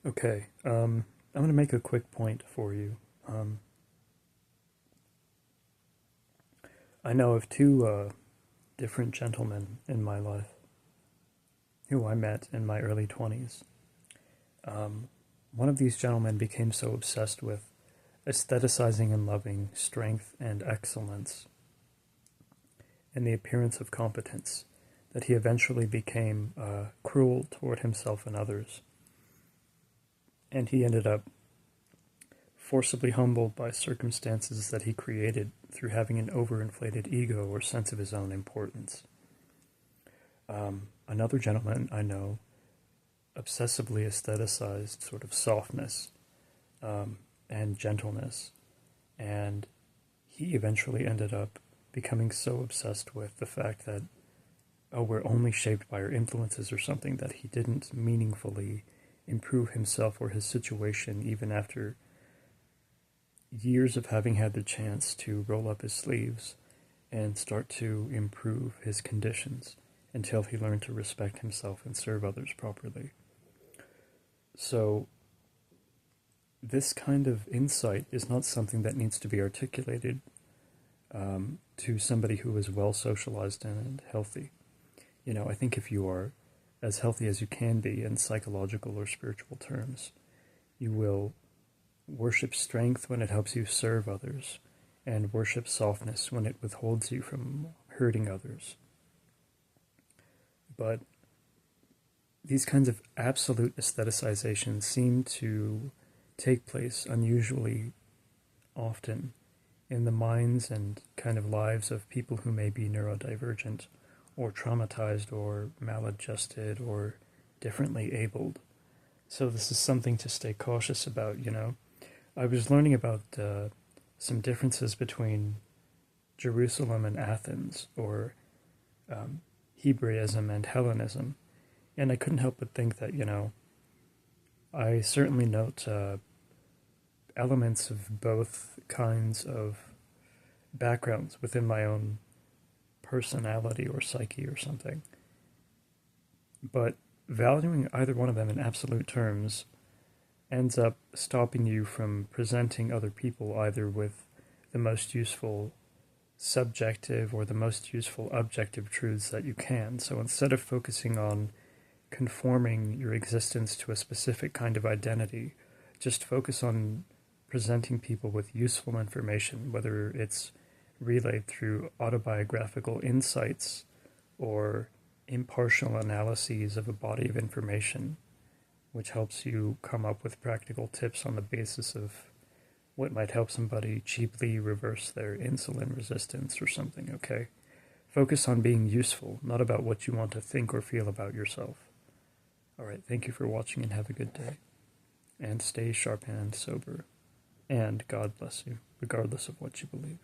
Okay, I'm going to make a quick point for you. I know of two different gentlemen in my life who I met in my early 20s. One of these gentlemen became so obsessed with aestheticizing and loving strength and excellence and the appearance of competence that he eventually became cruel toward himself and others. And he ended up forcibly humbled by circumstances that he created through having an overinflated ego or sense of his own importance. Another gentleman I know obsessively aestheticized sort of softness and gentleness, and he eventually ended up becoming so obsessed with the fact that, oh, we're only shaped by our influences or something, that he didn't meaningfully improve himself or his situation even after years of having had the chance to roll up his sleeves and start to improve his conditions until he learned to respect himself and serve others properly. So this kind of insight is not something that needs to be articulated to somebody who is well socialized and healthy. I think if you are as healthy as you can be in psychological or spiritual terms, you will worship strength when it helps you serve others, and worship softness when it withholds you from hurting others. But these kinds of absolute aesthetizations seem to take place unusually often in the minds and kind of lives of people who may be neurodivergent or traumatized or maladjusted or differently abled. So this is something to stay cautious about. I was learning about some differences between Jerusalem and Athens, or Hebraism and Hellenism, and I couldn't help but think that, I certainly note elements of both kinds of backgrounds within my own personality or psyche or something. But valuing either one of them in absolute terms ends up stopping you from presenting other people either with the most useful subjective or the most useful objective truths that you can. So instead of focusing on conforming your existence to a specific kind of identity, just focus on presenting people with useful information, whether it's relayed through autobiographical insights or impartial analyses of a body of information, which helps you come up with practical tips on the basis of what might help somebody cheaply reverse their insulin resistance or something, okay? Focus on being useful, not about what you want to think or feel about yourself. All right, thank you for watching and have a good day. And stay sharp and sober. And God bless you, regardless of what you believe.